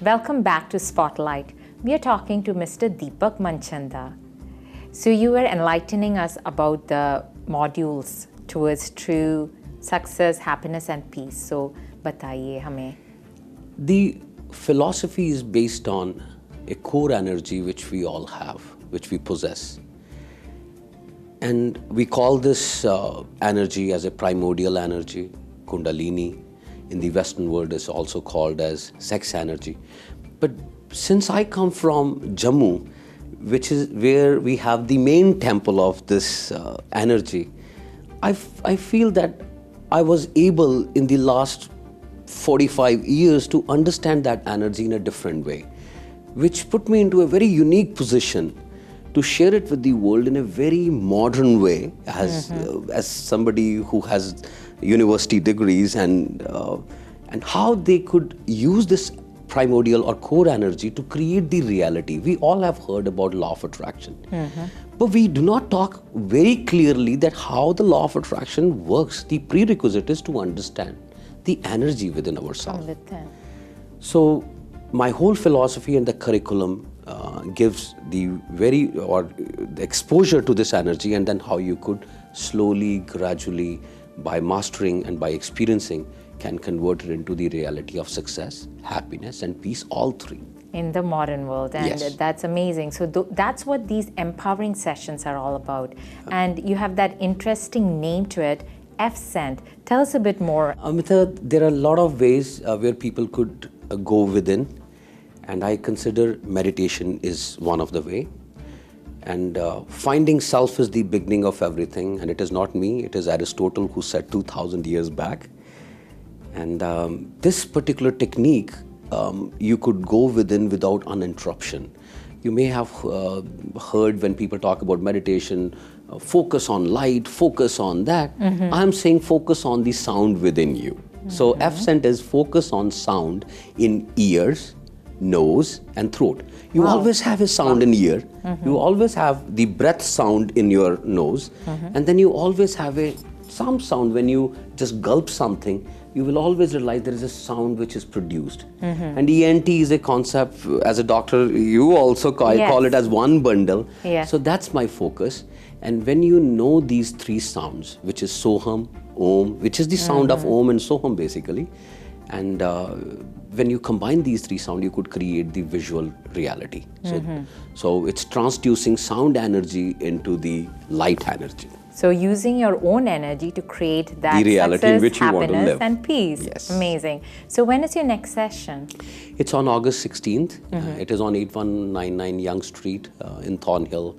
welcome back to Spotlight. We are talking to Mr. Deepak Manchanda. So you were enlightening us about the modules towards true success, happiness and peace. So बताइए हमें. The philosophy is based on a core energy which we all have, which we possess. And we call this energy as a primordial energy, Kundalini. In the Western world is also called as sex energy. But since I come from Jammu, which is where we have the main temple of this energy, I feel that I was able in the last 45 years to understand that energy in a different way, which put me into a very unique position to share it with the world in a very modern way as somebody who has university degrees and how they could use this primordial or core energy to create the reality. We all have heard about law of attraction, but we do not talk very clearly that how the law of attraction works. The prerequisite is to understand the energy within ourselves. So my whole philosophy and the curriculum gives the exposure to this energy, and then how you could slowly, gradually, by mastering and by experiencing, can convert it into the reality of success, happiness and peace, all three. In the modern world, and yes. That's amazing. So that's what these empowering sessions are all about. And you have that interesting name to it, F-Scent. Tell us a bit more. Amita, there are a lot of ways where people could go within, and I consider meditation is one of the way. And finding self is the beginning of everything, and it is not me, it is Aristotle who said 2000 years back. And this particular technique, you could go within without uninterruption. You may have heard when people talk about meditation, focus on light, focus on that. I'm saying focus on the sound within you. So F-Scent is focus on sound in ears, nose and throat. You always have a sound in ear, you always have the breath sound in your nose, and then you always have some sound when you just gulp something. You will always realize there is a sound which is produced. And ENT is a concept, as a doctor, you also call it as one bundle. So that's my focus. And when you know these three sounds, which is Soham, Om, which is the sound of Om and Soham basically, and when you combine these three sounds, you could create the visual reality. So it's transducing sound energy into the light energy. So using your own energy to create that the reality success, in which you want to happiness live. and peace. Yes. Amazing. So when is your next session? It's on August 16th. It is on 8199 Young Street in Thornhill.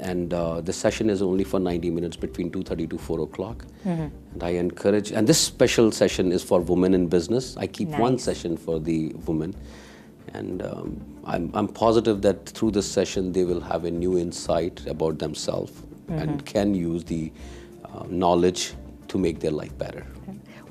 And the session is only for 90 minutes between 2:30 to 4 o'clock. And I encourage, and this special session is for women in business. I keep one session for the women. And I'm positive that through this session, they will have a new insight about themselves and can use the knowledge to make their life better.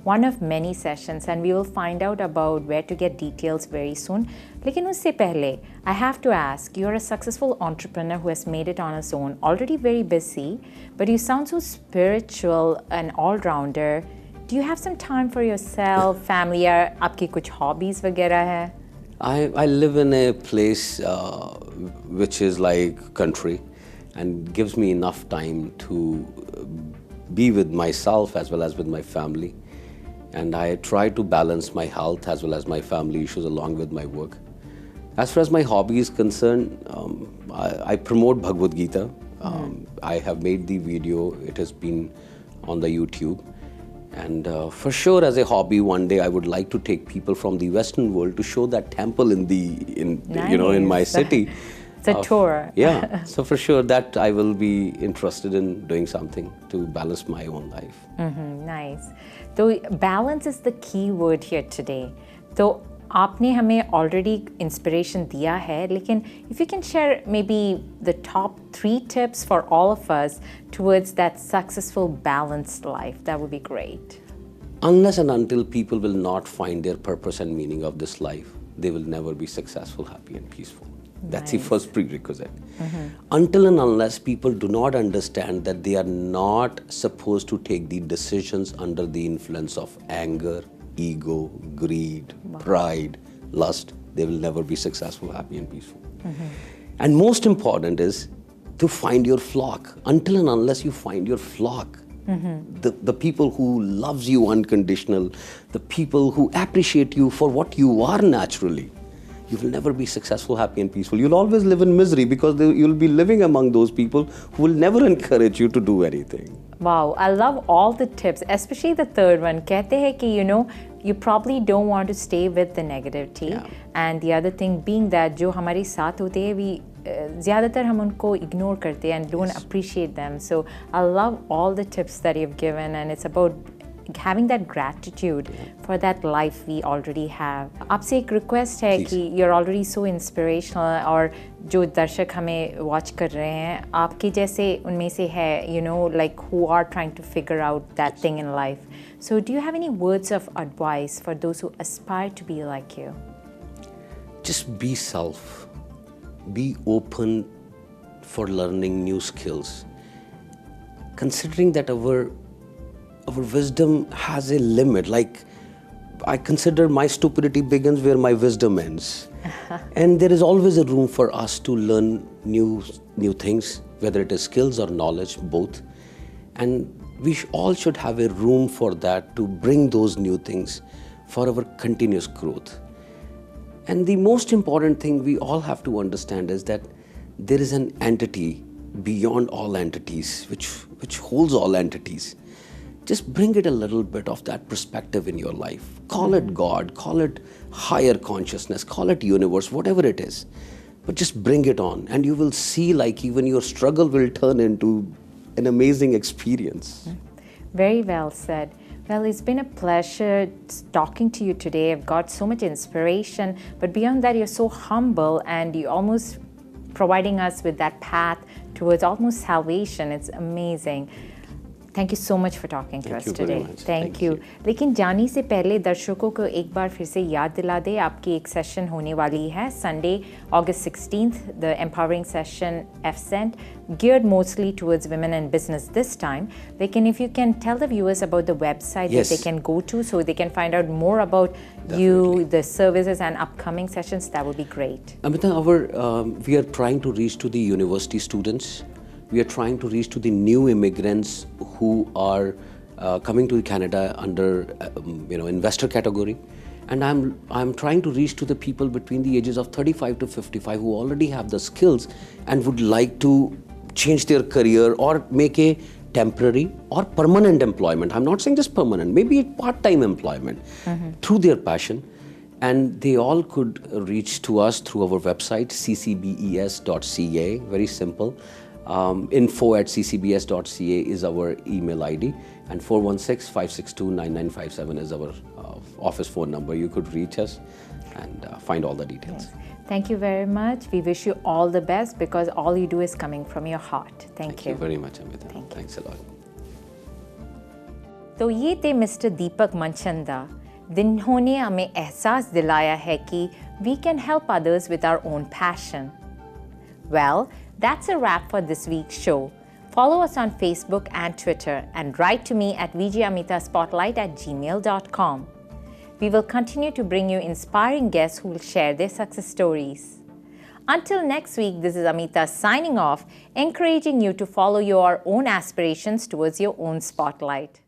One of many sessions, and we will find out about where to get details very soon. Lekin usse pehle, I have to ask, you're a successful entrepreneur who has made it on his own, already very busy, but you sound so spiritual and all-rounder. Do you have some time for yourself, family, or aapki kuch hobbies vagera hai? I live in a place which is like country, and gives me enough time to be with myself as well as with my family. And I try to balance my health as well as my family issues along with my work. As far as my hobby is concerned, I promote Bhagavad Gita. I have made the video, it has been on the YouTube. And for sure, as a hobby, one day I would like to take people from the Western world to show that temple in my city. It's a tour. Yeah, so for sure that I will be interested in doing something to balance my own life. Nice. So balance is the key word here today. So आपने हमें already inspiration दिया है, लेकिन if you can share maybe the top 3 tips for all of us towards that successful balanced life, that would be great. Unless and until people will not find their purpose and meaning of this life, they will never be successful, happy and peaceful. That's the first prerequisite. Until and unless people do not understand that they are not supposed to take the decisions under the influence of anger, ego, greed, pride, lust, they will never be successful, happy and peaceful. And most important is to find your flock. Until and unless you find your flock, the people who loves you unconditional, the people who appreciate you for what you are naturally, you will never be successful, happy and peaceful. You'll always live in misery because you'll be living among those people who will never encourage you to do anything. Wow, I love all the tips, especially the third one. कहते हैं कि, you know, you probably don't want to stay with the negativity. Yeah. And the other thing being that जो हमारे साथ होते हैं, we ज़्यादातर हम उनको ignore करते हैं and don't appreciate them. So I love all the tips that you've given, and it's about having that gratitude for that life we already have. आपसे एक request है कि you're already so inspirational, और जो दर्शक हमें watch कर रहे हैं, आपके जैसे उनमें से है, you know, like who are trying to figure out that thing in life. So do you have any words of advice for those who aspire to be like you? Just be self. Be open for learning new skills. Considering that our wisdom has a limit. Like, I consider my stupidity begins where my wisdom ends. And there is always a room for us to learn new things, whether it is skills or knowledge, both. And we all should have a room for that, to bring those new things for our continuous growth. And the most important thing we all have to understand is that there is an entity beyond all entities, which holds all entities. Just bring it a little bit of that perspective in your life. Call it God, call it higher consciousness, call it universe, whatever it is. But just bring it on, and you will see like even your struggle will turn into an amazing experience. Very well said. Well, it's been a pleasure talking to you today. I've got so much inspiration, but beyond that, you're so humble, and you're almost providing us with that path towards almost salvation. It's amazing. Thank you so much for talking to us today. Thank you. लेकिन जाने से पहले दर्शकों को एक बार फिर से याद दिला दे, आपकी एक सेशन होने वाली है Sunday, August 16th, the empowering session F-Cent, geared mostly towards women in business this time. Lekin if you can tell the viewers about the website that they can go to so they can find out more about you, the services and upcoming sessions, that would be great. Amita, we are trying to reach to the university students. We are trying to reach to the new immigrants who are coming to Canada under investor category, and I'm trying to reach to the people between the ages of 35 to 55 who already have the skills and would like to change their career or make a temporary or permanent employment. I'm not saying just permanent, maybe a part-time employment through their passion. And they all could reach to us through our website, ccbes.ca, very simple. info@ccbs.ca is our email ID, and 416-562-9957 is our office phone number. You could reach us and find all the details. Yes. Thank you very much. We wish you all the best, because all you do is coming from your heart. Thank you. Thank you very much, Amita. Thanks a lot. तो ये थे mister दीपक मनचंदा, जिन्होंने हमें एहसास दिलाया है कि we can help others with our own passion. Well, that's a wrap for this week's show. Follow us on Facebook and Twitter, and write to me at vgamitaspotlight@gmail.com. We will continue to bring you inspiring guests who will share their success stories. Until next week, this is Amita signing off, encouraging you to follow your own aspirations towards your own spotlight.